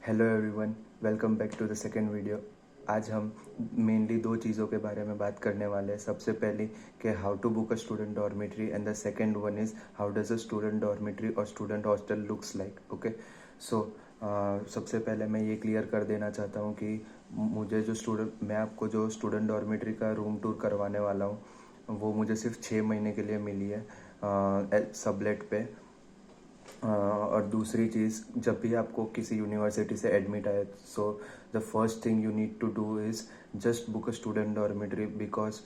Hello everyone, welcome back to the second video. आज हम mainly दो चीज़ों के बारे में बात करने वाले हैं। सबसे पहली कि how to book a student dormitory and the second one is how does a student dormitory और student hostel looks like. Okay, so सबसे पहले मैं ये क्लियर कर देना चाहता हूँ कि मैं आपको जो स्टूडेंट डॉर्मेट्री का रूम टूर करवाने वाला हूँ वो मुझे सिर्फ 6 महीने के लिए मिली है सबलेट पे। और दूसरी चीज़, जब भी आपको किसी यूनिवर्सिटी से एडमिट आए, so the first thing you need to do is just book a student dormitory, because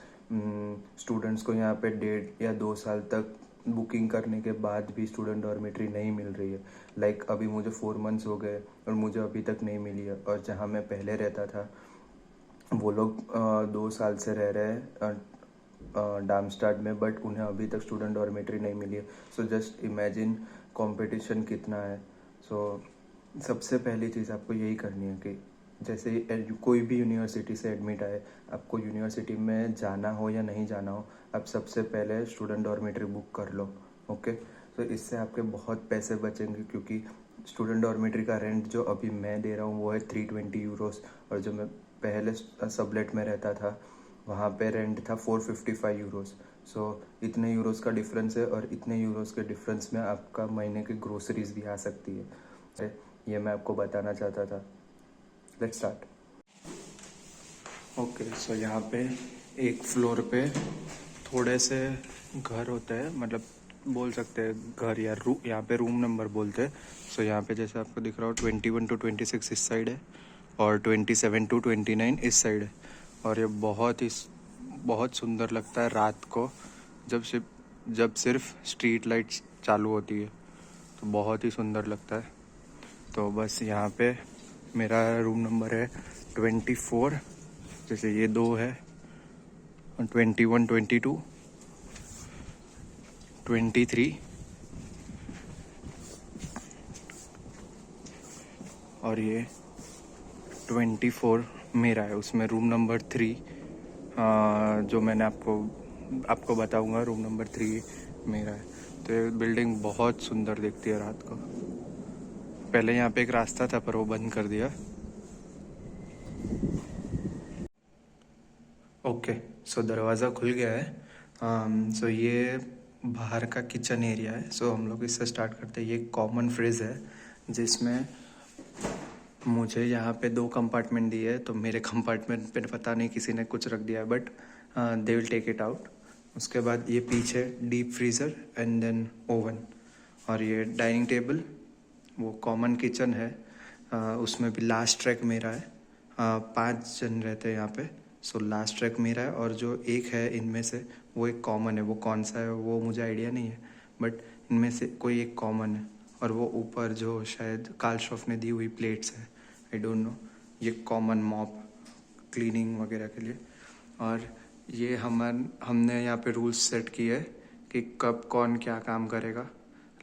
students को यहाँ पे 1.5 या 2 साल तक बुकिंग करने के बाद भी स्टूडेंट डॉर्मेट्री नहीं मिल रही है। लाइक अभी मुझे 4 मंथ्स हो गए और मुझे अभी तक नहीं मिली है। और जहाँ मैं पहले रहता था वो लोग 2 साल से रह रहे हैं डार्मस्टाड में, बट उन्हें अभी तक स्टूडेंट डॉर्मेट्री नहीं मिली है। सो जस्ट इमेजिन कंपटीशन कितना है। सो सबसे पहली चीज़ आपको यही करनी है कि जैसे कोई भी यूनिवर्सिटी से एडमिट आए, आपको यूनिवर्सिटी में जाना हो या नहीं जाना हो, आप सबसे पहले स्टूडेंट डॉर्मेट्री बुक कर लो। ओके, तो इससे आपके बहुत पैसे बचेंगे, क्योंकि स्टूडेंट डॉर्मेट्री का रेंट जो अभी मैं दे रहा हूँ वो है 320 यूरोस, और जो मैं पहले सबलेट में रहता था वहाँ पे रेंट था 455 यूरोस। सो इतने यूरोस का डिफरेंस है, और इतने यूरोस के डिफरेंस में आपका महीने की ग्रोसरीज भी आ सकती है। ये मैं आपको बताना चाहता था। Let's start. ओके, सो यहाँ पे एक फ्लोर पे थोड़े से घर होते हैं, मतलब बोल सकते हैं घर या यहाँ पे रूम नंबर बोलते हैं। सो यहाँ पे जैसे आपको दिख रहा हो 21 to 26 इस साइड है, और 27 to 29 इस साइड है। और ये बहुत सुंदर लगता है रात को, जब सिर्फ स्ट्रीट लाइट्स चालू होती है, तो बहुत ही सुंदर लगता है। तो बस यहाँ पे मेरा रूम नंबर है 24, जैसे ये 2 है, 21, 22, 23 और ये 24 मेरा है। उसमें रूम नंबर 3 जो मैंने आपको बताऊंगा, रूम नंबर 3 मेरा है। तो ये बिल्डिंग बहुत सुंदर दिखती है रात को। पहले यहाँ पे एक रास्ता था पर वो बंद कर दिया। ओके, सो दरवाज़ा खुल गया है। सो ये बाहर का किचन एरिया है। सो हम लोग इससे स्टार्ट करते हैं। ये कॉमन फ्रिज है जिसमें मुझे यहाँ पे 2 कंपार्टमेंट दिए है, तो मेरे कंपार्टमेंट पे पता नहीं किसी ने कुछ रख दिया है, but they will take it out. उसके बाद ये पीछे deep freezer and then oven, और ये डाइनिंग टेबल। वो कॉमन किचन है, उसमें भी लास्ट ट्रैक मेरा है। 5 जन रहते हैं यहाँ पे, सो लास्ट ट्रैक मेरा है। और जो एक है इनमें से वो एक कॉमन है, वो कौन सा है वो मुझे आइडिया नहीं है, बट इनमें से कोई एक कॉमन है। और वो ऊपर जो शायद कार्लशॉफ ने दी हुई प्लेट्स है, आई डोंट नो, ये कॉमन मॉप क्लीनिंग वगैरह के लिए। और ये हमने यहाँ पे रूल्स सेट किए है कि कब कौन क्या काम करेगा।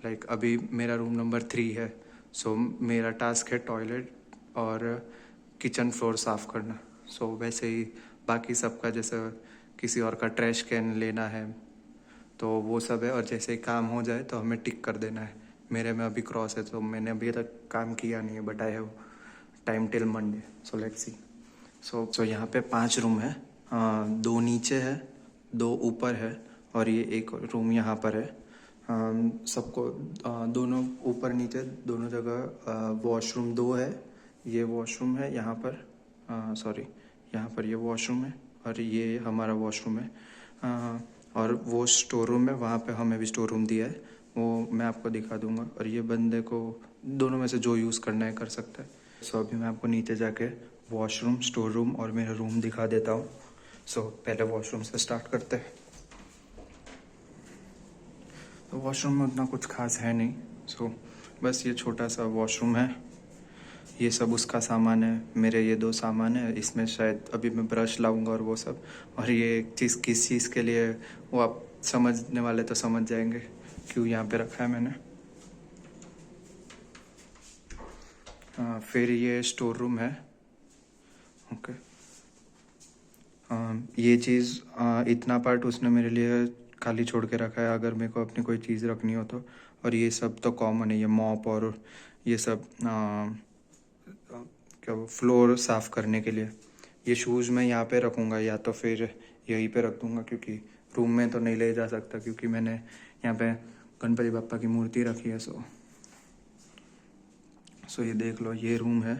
लाइक अभी मेरा रूम नंबर 3 है, सो मेरा टास्क है टॉयलेट और किचन फ्लोर साफ़ करना। सो वैसे ही बाकी सबका, जैसे किसी और का ट्रैश कैन लेना है तो वो सब है, और जैसे ही काम हो जाए तो हमें टिक कर देना है। मेरे में अभी क्रॉस है, तो मैंने अभी तक काम किया नहीं है, but I have time till Monday, so let's see. So यहाँ पे 5 रूम है। 2 नीचे है, 2 ऊपर है, और ये एक रूम यहाँ पर है। सबको दोनों ऊपर नीचे दोनों जगह वॉशरूम 2 है। ये वॉशरूम है यहाँ पर, सॉरी, यहाँ पर ये वॉशरूम है, और ये हमारा वॉशरूम है। और वो स्टोर रूम है, वहाँ पे हमें भी स्टोर रूम दिया है, वो मैं आपको दिखा दूंगा। और ये बंदे को दोनों में से जो यूज़ करना है कर सकता है। सो अभी मैं आपको नीचे जाके वॉशरूम, स्टोर रूम और मेरा रूम दिखा देता हूँ। सो पहले वॉशरूम से स्टार्ट करते हैं। तो वॉशरूम में उतना कुछ खास है नहीं। सो बस ये छोटा सा वॉशरूम है, ये सब उसका सामान है, मेरे ये 2 सामान है। इसमें शायद अभी मैं ब्रश लाऊंगा और वो सब। और ये एक चीज़ किस चीज़ के लिए, वो आप समझने वाले तो समझ जाएंगे क्यों यहाँ पे रखा है मैंने। फिर ये स्टोर रूम है। ओके, ये चीज़ इतना पार्ट उसने मेरे लिए खाली छोड़ के रखा है, अगर मेरे को अपनी कोई चीज़ रखनी हो तो। और ये सब तो कॉमन है, ये मॉप और ये सब क्या वो फ्लोर साफ़ करने के लिए। ये शूज़ मैं यहाँ पे रखूँगा या तो फिर यहीं पे रख दूँगा, क्योंकि रूम में तो नहीं ले जा सकता, क्योंकि मैंने यहाँ पे गणपति बप्पा की मूर्ति रखी है। सो ये देख लो, ये रूम है।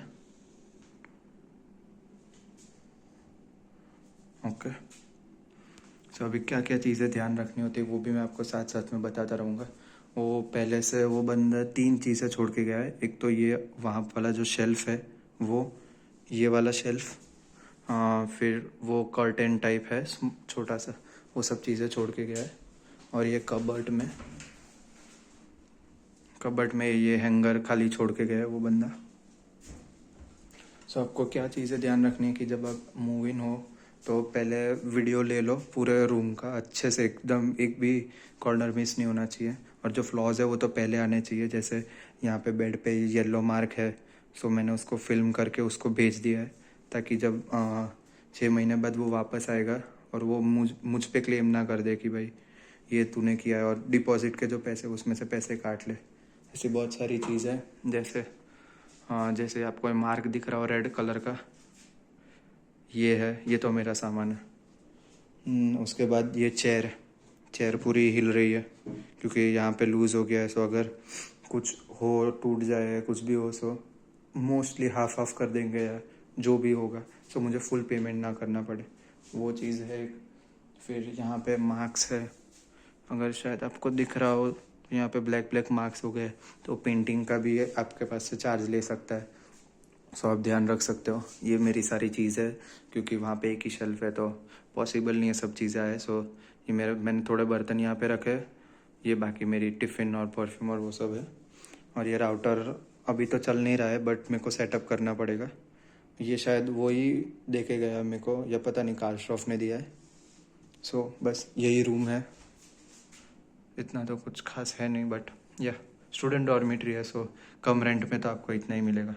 ओके। सो अभी क्या क्या चीज़ें ध्यान रखनी होती है वो भी मैं आपको साथ साथ में बताता रहूँगा। वो पहले से वो बंदा 3 चीज़ें छोड़ के गया है। एक तो ये वहाँ वाला जो शेल्फ़ है वो, ये वाला शेल्फ़, फिर वो कर्टेन टाइप है छोटा सा, वो सब चीज़ें छोड़ के गया है। और ये कबर्ट में ये हैंगर खाली छोड़ के गया है वो बंदा। सो आपको क्या चीज़ें ध्यान रखनी है कि जब आप मूव इन हो तो पहले वीडियो ले लो पूरे रूम का अच्छे से, एकदम एक भी कॉर्नर मिस नहीं होना चाहिए। और जो फ्लॉज है वो तो पहले आने चाहिए, जैसे यहाँ पे बेड पे येलो मार्क है, सो मैंने उसको फिल्म करके उसको भेज दिया है, ताकि जब 6 महीने बाद वो वापस आएगा और वो मुझ पे क्लेम ना कर दे कि भाई ये तूने किया है, और डिपॉजिट के जो पैसे उसमें से पैसे काट ले। ऐसी बहुत सारी चीज़ें हैं, जैसे आपको मार्क दिख रहा हो रेड कलर का, ये तो मेरा सामान है। उसके बाद ये चेयर पूरी हिल रही है, क्योंकि यहाँ पे लूज़ हो गया है। सो अगर कुछ हो, टूट जाए, कुछ भी हो, सो मोस्टली हाफ हाफ कर देंगे या जो भी होगा, सो मुझे फुल पेमेंट ना करना पड़े, वो चीज़ है एक। फिर यहाँ पे मार्क्स है, अगर शायद आपको दिख रहा हो तो यहाँ पे ब्लैक ब्लैक मार्क्स हो गए, तो पेंटिंग का भी आपके पास से चार्ज ले सकता है। सो आप ध्यान रख सकते हो। ये मेरी सारी चीज़ है, क्योंकि वहाँ पे एक ही शेल्फ है तो पॉसिबल नहीं है सब चीज़ें आए। सो ये मैंने थोड़े बर्तन यहाँ पे रखे, ये बाकी मेरी टिफ़िन और परफ्यूम और वो सब है। और ये राउटर अभी तो चल नहीं रहा है, बट मेरे को सेटअप करना पड़ेगा। ये शायद वो ही देके गया मेरे को, या पता नहीं कार्लश्रॉफ ने दिया है। सो बस यही रूम है, इतना तो कुछ खास है नहीं, बट या स्टूडेंट डॉर्मेट्री है, सो कम रेंट में तो आपको इतना ही मिलेगा।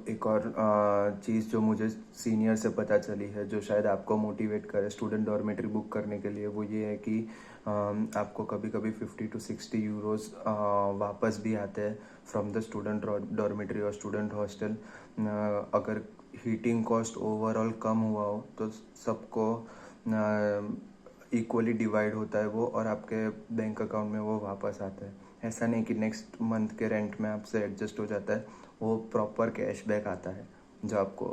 एक और चीज़ जो मुझे सीनियर से पता चली है, जो शायद आपको मोटिवेट करे स्टूडेंट डॉर्मेट्री बुक करने के लिए, वो ये है कि आपको कभी कभी 50 to 60 यूरोज़ वापस भी आते हैं फ्रॉम द स्टूडेंट डॉर्मेट्री और स्टूडेंट हॉस्टल। अगर हीटिंग कॉस्ट ओवरऑल कम हुआ हो तो सबको इक्वली डिवाइड होता है वो, और आपके बैंक अकाउंट में वो वापस आता है। ऐसा नहीं कि नेक्स्ट मंथ के रेंट में आपसे एडजस्ट हो जाता है, वो प्रॉपर कैशबैक आता है जो आपको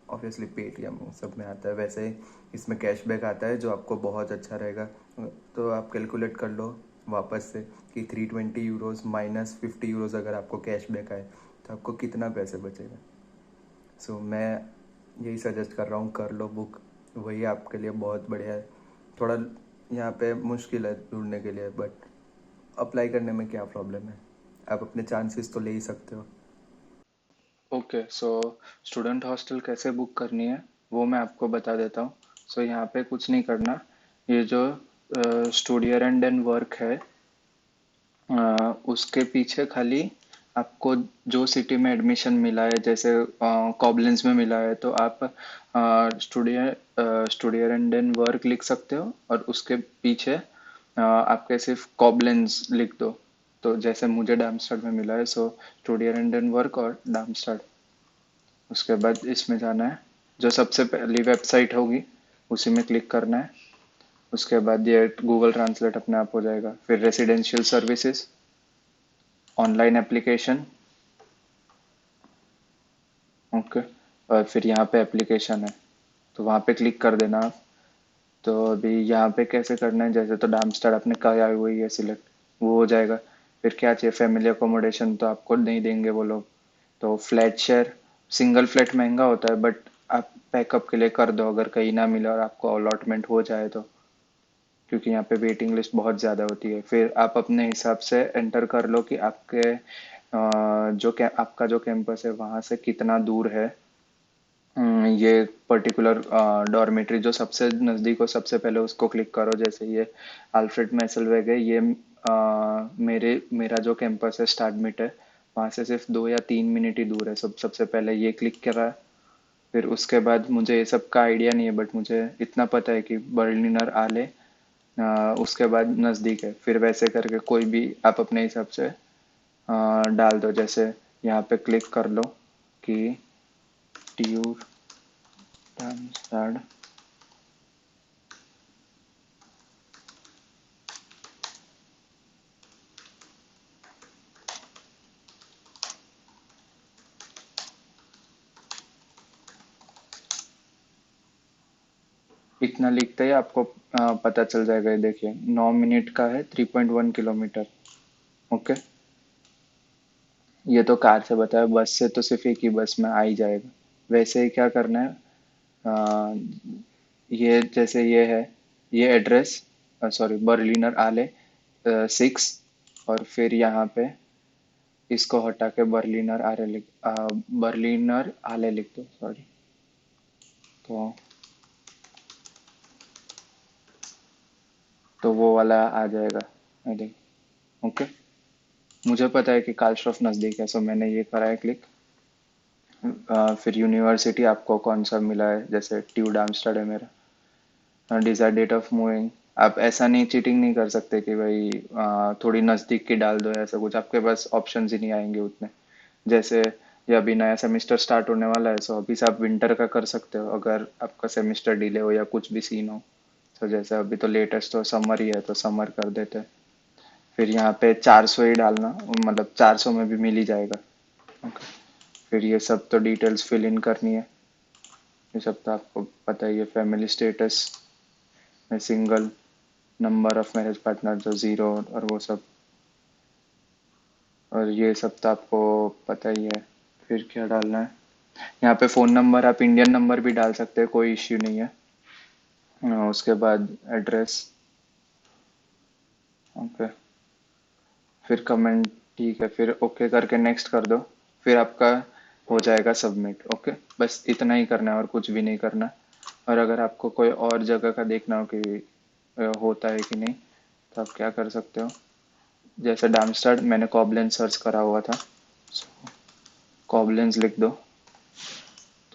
ऑब्वियसली पेटीएम सब में आता है। वैसे ही इसमें कैशबैक आता है जो आपको बहुत अच्छा रहेगा। तो आप कैलकुलेट कर लो वापस से कि 320 यूरोज़ माइनस 50 यूरोज़ अगर आपको कैशबैक आए तो आपको कितना पैसे बचेगा। सो मैं यही सजेस्ट कर रहा हूँ, कर लो बुक, वही आपके लिए बहुत बढ़िया है। थोड़ा यहाँ पे मुश्किल है ढूंढने के लिए, बट अप्लाई करने में क्या प्रॉब्लम है, आप अपने चांसेस तो ले ही सकते हो। ओके, सो स्टूडेंट हॉस्टल कैसे बुक करनी है वो मैं आपको बता देता हूँ। सो यहाँ पे कुछ नहीं करना, ये जो स्टूडियो एंड वर्क है, उसके पीछे खाली आपको जो सिटी में एडमिशन मिला है, जैसे कॉबलेंस में मिला है, तो आप स्टूडियो एंड वर्क लिख सकते हो, और उसके पीछे आपके सिर्फ कॉबलेंस लिख दो। तो जैसे मुझे डार्मस्टाड में मिला है, सो स्टूडियो एंड वर्क और डार्मस्टाड। उसके बाद इसमें जाना है, जो सबसे पहली वेबसाइट होगी उसी में क्लिक करना है। उसके बाद ये गूगल ट्रांसलेट अपने आप हो जाएगा। फिर residential services, online application, okay, और फिर यहाँ पे एप्लीकेशन है तो वहाँ पे क्लिक कर देना आप। तो अभी यहाँ पे कैसे करना है, जैसे तो डार्मस्टाड आपने कहा हुई है सिलेक्ट, वो हो जाएगा। फिर क्या चाहिए, फैमिली अकोमोडेशन तो आपको नहीं देंगे वो लोग, तो फ्लैट शेयर, सिंगल फ्लैट महंगा होता है, बट आप बैकअप के लिए कर दो अगर कहीं ना मिले और आपको अलॉटमेंट हो जाए तो, क्योंकि यहाँ पे वेटिंग लिस्ट बहुत ज़्यादा होती है। फिर आप अपने हिसाब से एंटर कर लो कि आपके आपका जो कैंपस है वहाँ से कितना दूर है। ये पर्टिकुलर डॉर्मेट्री जो सबसे नज़दीक हो सबसे पहले उसको क्लिक करो। जैसे ये अल्फ्रेड मैसलवेग है, ये मेरा जो कैंपस है स्टाडमिट है, वहाँ से सिर्फ 2 या 3 मिनट ही दूर है। सबसे पहले ये क्लिक करा। फिर उसके बाद मुझे ये सब का आइडिया नहीं है, बट मुझे इतना पता है कि बर्लिनर आले उसके बाद नज़दीक है। फिर वैसे करके कोई भी आप अपने हिसाब से डाल दो, जैसे यहाँ पे क्लिक कर लो कि ट्यूर डामस्टेड इतना लिखते ही आपको पता चल जाएगा। ये देखिए 9 मिनट का है, 3.1 किलोमीटर। ओके, ये तो कार से बताया, बस से तो सिर्फ एक ही बस में आ ही जाएगा। वैसे ही क्या करना है, अ, ये जैसे ये है, ये एड्रेस, सॉरी, बर्लिनर आले 6, और फिर यहाँ पे इसको हटा के बर्लिनर आले लिख दो, सॉरी। तो वो वाला आ जाएगा, आई थिंक। ओके, मुझे पता है कि कार्लस्टॉफ नज़दीक है, सो मैंने ये करा है क्लिक। फिर यूनिवर्सिटी आपको कौन सा मिला है, जैसे ट्यू डामस्टेड है मेरा। डिजायर डेट ऑफ मूविंग, आप ऐसा नहीं, चीटिंग नहीं कर सकते कि भाई थोड़ी नज़दीक की डाल दो, ऐसा कुछ आपके पास ऑप्शंस ही नहीं आएंगे उतने। जैसे ये अभी नया सेमेस्टर स्टार्ट होने वाला है, सो अभी से आप विंटर का कर सकते हो अगर आपका सेमेस्टर डिले हो या कुछ भी सीन हो। तो जैसे अभी तो लेटेस्ट तो समर ही है, तो समर कर देते हैं। फिर यहाँ पे 400 ही डालना, मतलब 400 में भी मिल ही जाएगा। ओके, फिर ये सब तो डिटेल्स फिल इन करनी है, ये सब तो आपको पता ही है। फैमिली स्टेटस में single, number of marriage partner जो 0, और वो सब, और ये सब तो आपको पता ही है। फिर क्या डालना है, यहाँ पे फ़ोन नंबर आप इंडियन नंबर भी डाल सकते हैं, कोई इश्यू नहीं है। उसके बाद एड्रेस। ओके, फिर कमेंट, ठीक है, फिर ओके करके नेक्स्ट कर दो। फिर आपका हो जाएगा सबमिट। ओके, बस इतना ही करना है और कुछ भी नहीं करना। और अगर आपको कोई और जगह का देखना हो कि होता है कि नहीं, तो आप क्या कर सकते हो, जैसे डामस्टेड मैंने कॉबलेंस सर्च करा हुआ था, कॉबलेंस लिख दो,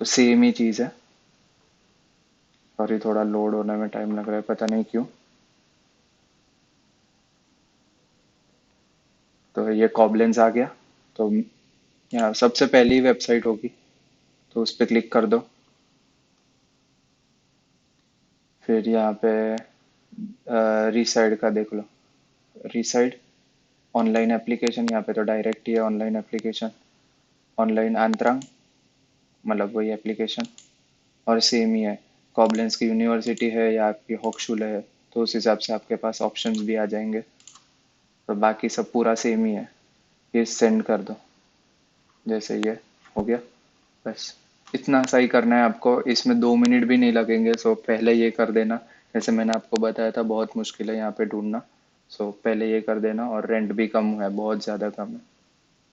तो सेम ही चीज़ है। सॉरी, थोड़ा लोड होने में टाइम लग रहा है, पता नहीं क्यों। तो ये कॉबलेंस आ गया। तो यहाँ सबसे पहली वेबसाइट होगी, तो उस पर क्लिक कर दो। फिर यहाँ पे रीसाइड का देख लो, रीसाइड ऑनलाइन एप्लीकेशन, यहाँ पे तो डायरेक्ट ही है ऑनलाइन एप्लीकेशन। ऑनलाइन आंतरंग, मतलब वही एप्लीकेशन, और सेम ही है। कॉबलेंस की यूनिवर्सिटी है या आपकी हॉक्सशूले है, तो उस हिसाब से आपके पास ऑप्शंस भी आ जाएंगे। तो बाकी सब पूरा सेम ही है। ये सेंड कर दो, जैसे ये हो गया। बस इतना सही करना है आपको, इसमें 2 मिनट भी नहीं लगेंगे। सो पहले ये कर देना, जैसे मैंने आपको बताया था बहुत मुश्किल है यहाँ पे ढूंढना। सो पहले ये कर देना, और रेंट भी कम है, बहुत ज़्यादा कम है।